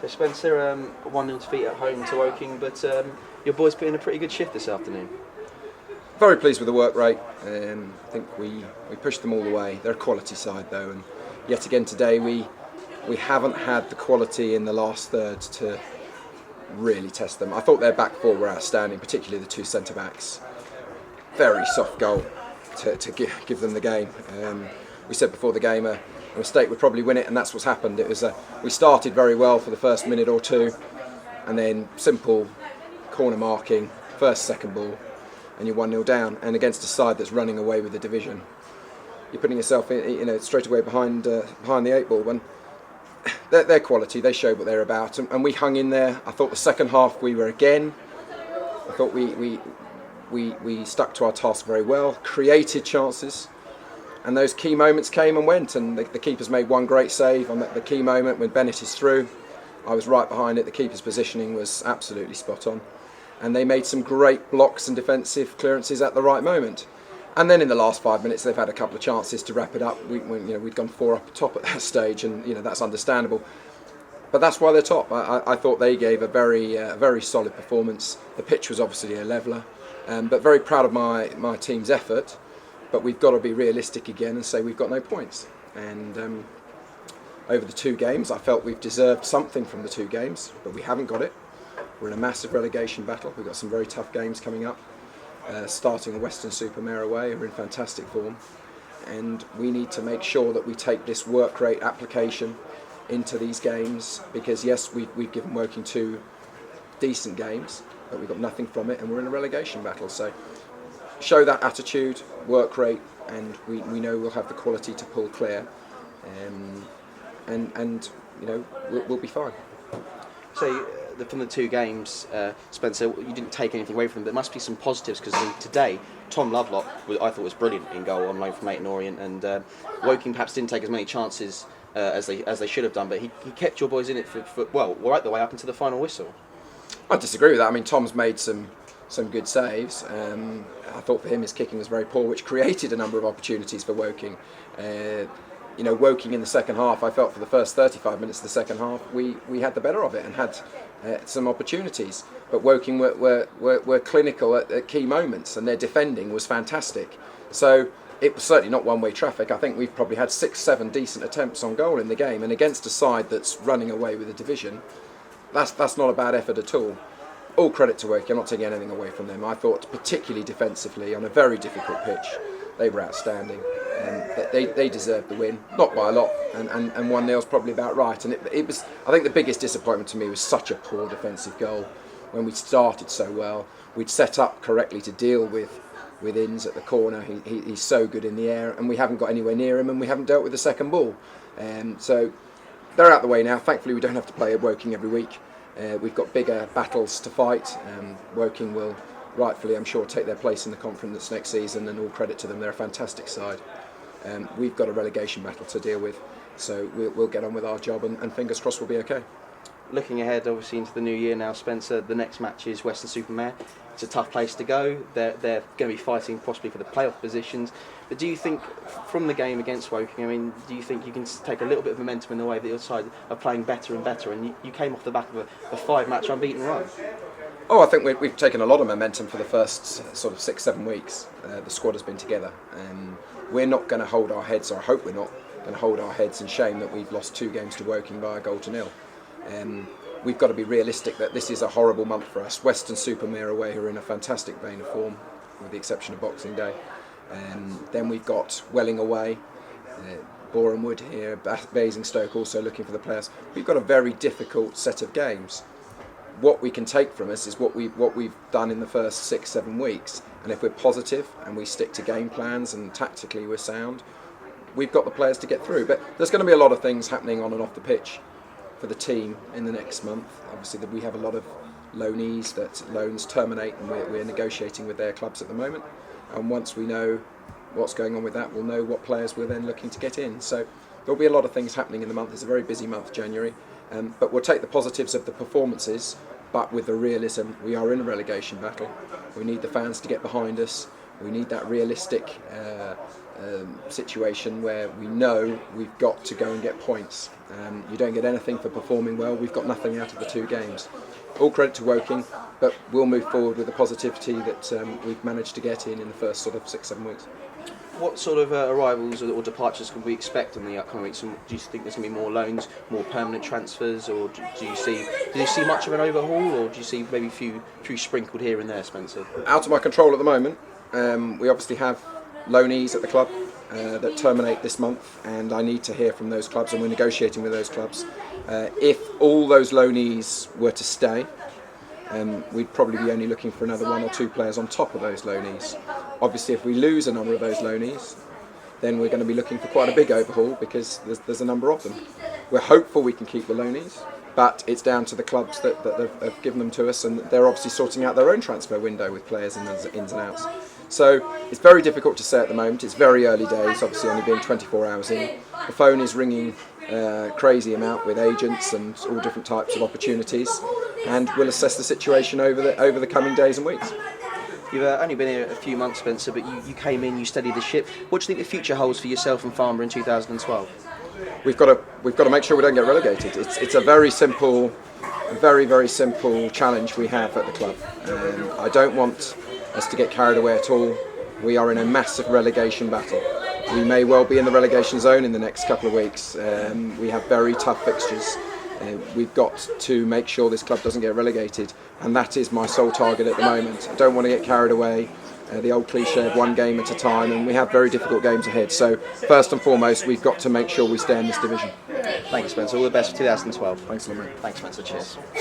So Spencer, 1-0 defeat at home to Woking, but your boys put in a pretty good shift this afternoon. Very pleased with the work rate. I think we pushed them all the way. They're a quality side though, and yet again today we haven't had the quality in the last third to really test them. I thought their back four were outstanding, particularly the two centre backs. Very soft goal to give them the game. We said before the game a mistake would probably win it, and that's what's happened. It was we started very well for the first minute or two, and then simple corner marking, first second ball, and you're 1-0 down. And against a side that's running away with the division, you're putting yourself straight away behind the eight ball. When their quality, they showed what they're about, and we hung in there. I thought the second half we were again. I thought we stuck to our task very well, created chances. And those key moments came and went, and the keeper's made one great save on the key moment when Bennett is through. I was right behind it. The keeper's positioning was absolutely spot on, and they made some great blocks and defensive clearances at the right moment. And then in the last 5 minutes, they've had a couple of chances to wrap it up. We'd gone 4 up top at that stage, and that's understandable. But that's why they're top. I thought they gave a very solid performance. The pitch was obviously a leveller, but very proud of my team's effort. But we've got to be realistic again and say we've got no points. And over the 2 games, I felt we've deserved something from the 2 games, but we haven't got it. We're in a massive relegation battle. We've got some very tough games coming up. Starting a Weston-super-Mare away, we're in fantastic form. And we need to make sure that we take this work rate application into these games, because yes, we've given Woking 2 decent games, but we've got nothing from it, and we're in a relegation battle. So show that attitude, work rate, and we know we'll have the quality to pull clear, and we'll be fine. So from the 2 games, Spencer, you didn't take anything away from them. There must be some positives, because today Tom Lovelock I thought was brilliant in goal on loan from Leyton Orient, and Woking perhaps didn't take as many chances as they should have done, but he kept your boys in it for right the way up into the final whistle. I disagree with that. I mean, Tom's made some good saves. I thought for him his kicking was very poor, which created a number of opportunities for Woking. Woking in the second half, I felt for the first 35 minutes of the second half, we had the better of it and had some opportunities. But Woking were clinical at key moments, and their defending was fantastic. So it was certainly not one-way traffic. I think we've probably had 6-7 decent attempts on goal in the game, and against a side that's running away with the division, that's not a bad effort at all. All credit to Woking. I'm not taking anything away from them. I thought, particularly defensively, on a very difficult pitch, they were outstanding. They deserved the win, not by a lot, and 1-0 is probably about right. And it was, I think the biggest disappointment to me was such a poor defensive goal. When we started so well, we'd set up correctly to deal with Inns at the corner. He's so good in the air, and we haven't got anywhere near him, and we haven't dealt with the second ball. So they're out the way now. Thankfully, we don't have to play at Woking every week. We've got bigger battles to fight. Woking will rightfully, I'm sure, take their place in the conference next season, and all credit to them. They're a fantastic side. We've got a relegation battle to deal with, so we'll get on with our job, and fingers crossed we'll be okay. Looking ahead, obviously, into the new year now, Spencer, the next match is Weston-super-Mare. It's a tough place to go. They're going to be fighting possibly for the playoff positions. But do you think, from the game against Woking, I mean, do you think you can take a little bit of momentum in the way that your side are playing better and better? And you came off the back of a 5-match unbeaten run. Oh, I think we've taken a lot of momentum for the first sort of 6-7 weeks. The squad has been together. We're not going to hold our heads, or I hope we're not going to hold our heads in shame that we've lost 2 games to Woking by a 1-0. We've got to be realistic that this is a horrible month for us. Weston-super-Mare away, who are in a fantastic vein of form, with the exception of Boxing Day. Then we've got Welling away, Boreham Wood here, Basingstoke also looking for the players. We've got a very difficult set of games. What we can take from us is what we've done in the first 6-7 weeks, and if we're positive and we stick to game plans and tactically we're sound, we've got the players to get through. But there's going to be a lot of things happening on and off the pitch for the team in the next month. Obviously, we have a lot of loanees that loans terminate, and we're negotiating with their clubs at the moment. And once we know what's going on with that, we'll know what players we're then looking to get in. So there'll be a lot of things happening in the month. It's a very busy month, January. But we'll take the positives of the performances, but with the realism. We are in a relegation battle. We need the fans to get behind us. We need that realistic situation where we know we've got to go and get points. You don't get anything for performing well. We've got nothing out of the 2 games. All credit to Woking, but we'll move forward with the positivity that we've managed to get in the first sort of 6-7 weeks. What sort of arrivals or departures can we expect in the upcoming weeks? And do you think there's going to be more loans, more permanent transfers, or do you see much of an overhaul, or do you see maybe a few sprinkled here and there, Spencer? Out of my control at the moment. We obviously have loanees at the club that terminate this month, and I need to hear from those clubs, and we're negotiating with those clubs. If all those loanees were to stay, we'd probably be only looking for another 1 or 2 players on top of those loanees. Obviously, if we lose a number of those loanees, then we're going to be looking for quite a big overhaul, because there's a number of them. We're hopeful we can keep the loanees, but it's down to the clubs that have given them to us, and they're obviously sorting out their own transfer window with players in the ins and outs. So it's very difficult to say at the moment. It's very early days, obviously only being 24 hours in. The phone is ringing crazy amount with agents and all different types of opportunities, and we'll assess the situation over the coming days and weeks. You've only been here a few months, Spencer, but you came in, you studied the ship. What do you think the future holds for yourself and Farnborough in 2012? We've got to make sure we don't get relegated. It's a very simple, very simple challenge we have at the club. I don't want us to get carried away at all. We are in a massive relegation battle. We may well be in the relegation zone in the next couple of weeks. We have very tough fixtures. We've got to make sure this club doesn't get relegated, and that is my sole target at the moment. I don't want to get carried away. The old cliche of 1 game at a time, and we have very difficult games ahead. So first and foremost, we've got to make sure we stay in this division. Thank you, Spencer. All the best for 2012. Thanks a lot, mate. Thanks, Spencer. Cheers.